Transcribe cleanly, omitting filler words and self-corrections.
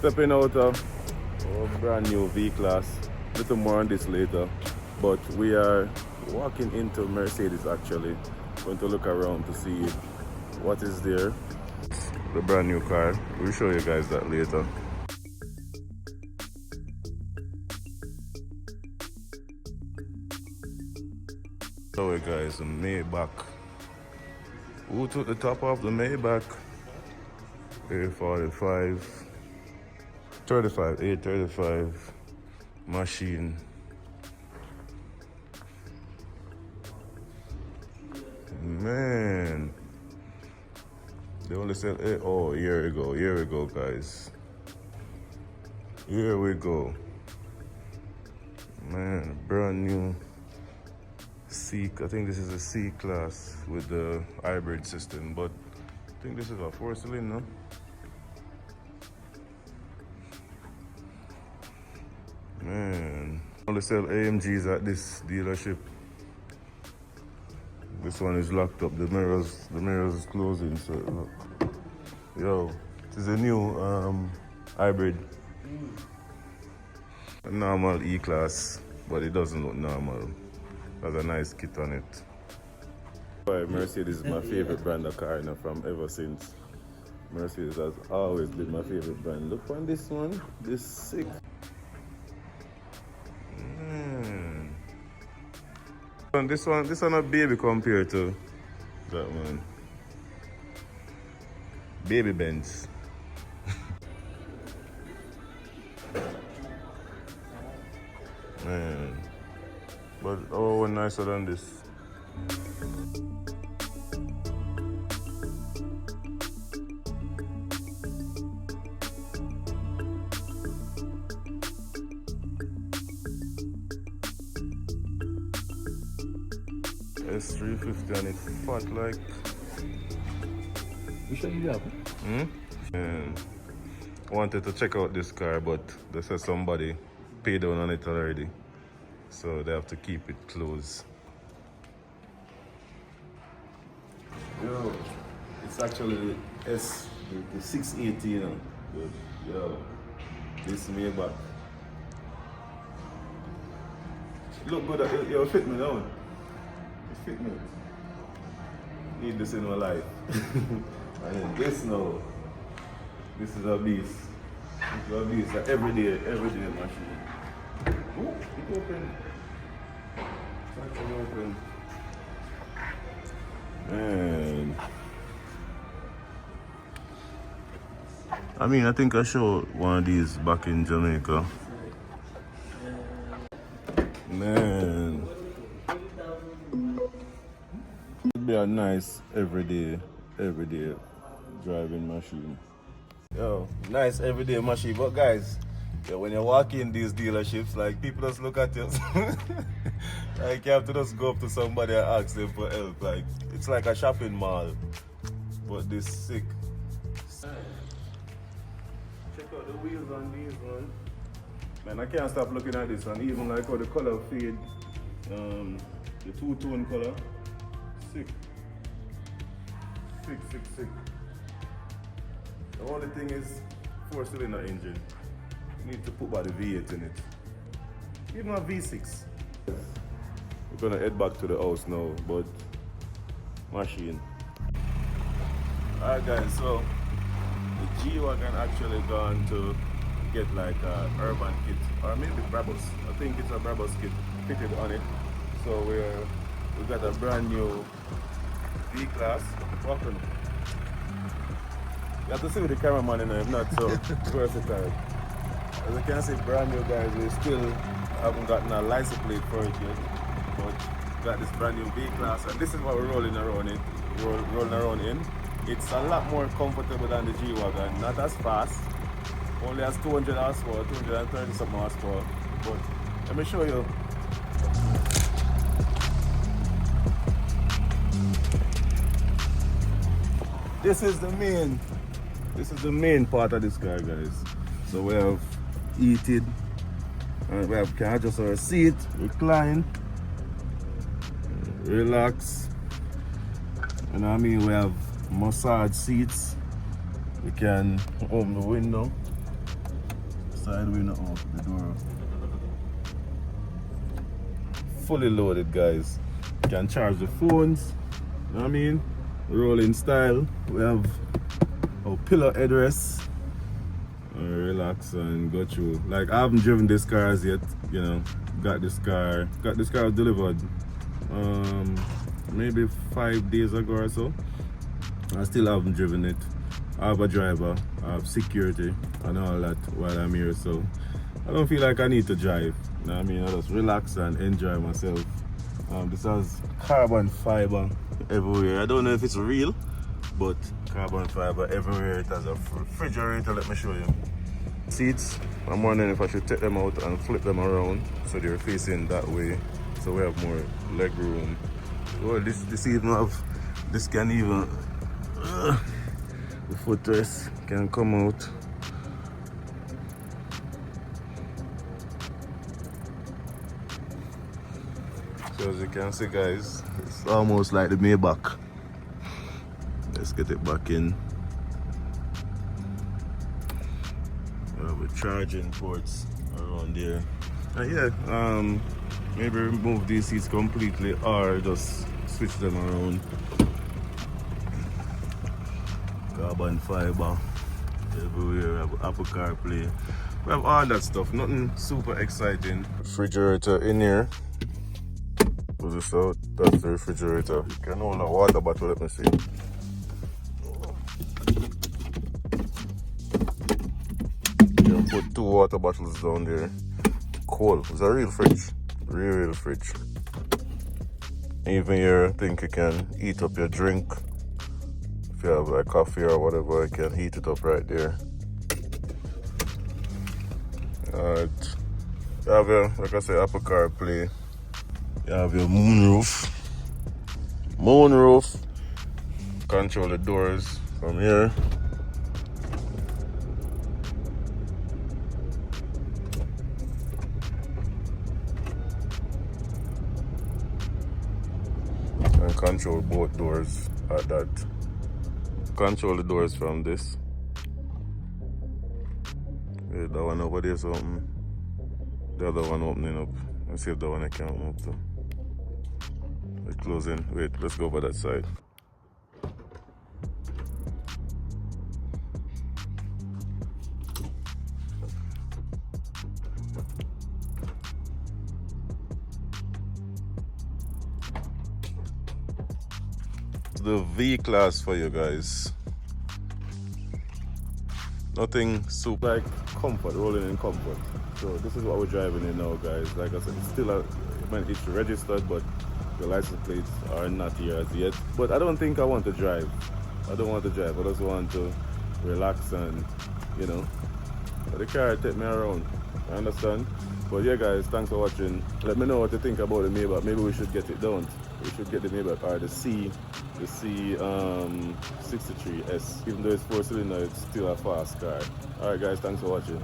Stepping out of our brand new V-Class. A little more on this later. But we are walking into Mercedes actually. Going to look around to see what is there. The brand new car. We'll show you guys that later. So guys, the Maybach. Who took the top off the Maybach? A45, 35, A35 machine. Man, they only sell it. Oh, here we go, guys. Here we go. Man, brand new C. I think this is a C class with the hybrid system, but I think this is a 4-cylinder. Man, only sell AMGs at this dealership. This one is locked up. The mirrors is closing. So look, yo, this is a new hybrid, a normal E class, but it doesn't look normal. Has a nice kit on it. Mercedes is my favorite brand of car, from ever since. Mercedes has always been my favorite brand. Look on this one, this sick. And this one a baby compared to that one. Baby Benz. Man. But oh, nicer than this. S350 and it's fat like. You should be up. And I wanted to check out this car, but they said somebody paid down on it already, so they have to keep it closed. Yo, it's actually the 680, you know. Yo, this Maybach. Look good, it'll fit me down. It fit me. Need this in my life. And then this now, this is a beast. This is a beast, an everyday machine. Oh, it open. It's actually open. Man. I mean, I think I showed one of these back in Jamaica. Man. It'd be a nice everyday driving machine. Yo, nice everyday machine. But guys, when you walk in these dealerships, like people just look at you. Like you have to just go up to somebody and ask them for help. Like it's like a shopping mall. But this sick. Check out the wheels on these ones. Man, I can't stop looking at this one. Even like how the color fade, the two-tone color. Sick. Sick. The only thing is 4-cylinder engine. You need to put about the V8 in it. Even a V6. We're gonna head back to the house now, but machine. Alright guys, so the G-Wagon actually gone to get like a urban kit, or maybe Brabus. I think it's a Brabus kit fitted on it. So we got a brand new V-Class. Welcome. You have to see with the cameraman in there, if not so versatile. As you can see, brand new guys, we still haven't gotten a license plate for it yet. But got this brand new V-Class, and this is what we're rolling around in. It's a lot more comfortable than the G-Wagon, not as fast. Only has 200 horsepower, 230 something horsepower. But let me show you. This is the main part of this car, guys. So we have heated, and we can adjust our seat, recline, relax. You know what I mean? We have massage seats. We can open the window. side window off the door. Fully loaded, guys. You can charge the phones. You know what I mean? Rolling style. We have our pillow headrest. Relax and go through. Like, I haven't driven this car as yet. You know, got this car delivered maybe 5 days ago or so. I still haven't driven it. I have a driver, I have security and all that while I'm here, so I don't feel like I need to drive. You know what I mean? I just relax and enjoy myself. This has carbon fiber everywhere. I don't know if it's real, but carbon fiber everywhere. It has a refrigerator. Let me show you. Seats, I'm wondering if I should take them out and flip them around so they're facing that way, so we have more leg room. Well, this even have, this can even the footrest can come out. So as you can see, guys, it's almost like the Maybach. Let's get it back in. We have a charging ports around there. And yeah, maybe remove these seats completely or just switch them around. Carbon fiber everywhere. We have Apple CarPlay. We have all that stuff. Nothing super exciting. Refrigerator in here. What's this out? That's the refrigerator. You can hold a water bottle. Let me see. You can put 2 water bottles down there. Cool. It's a real fridge. Real fridge. Even here, I think you can heat up your drink. If you have like coffee or whatever, you can heat it up right there. You have your, like I said, Apple CarPlay. You have your moonroof. Moonroof. Control the doors from here. And control both doors at that. Control the doors from this. Wait, that one over there something. The other one opening up. Let's see if that one I can open up too. We're closing. Wait, let's go over that side. The V-Class for you guys. Nothing super like comfort, rolling in comfort. So this is what we're driving in now, guys. Like I said, it's still it's registered, but the license plates are not here as yet. But I don't think I want to drive. I don't want to drive. I just want to relax and, you know, let the car take me around. I understand? But yeah, guys, thanks for watching. Let me know what you think about the Maybach. Maybe we should get it down. We should get the Maybach or the C63S. Even though it's 4-cylinder, it's still a fast car. Alright guys, thanks for watching.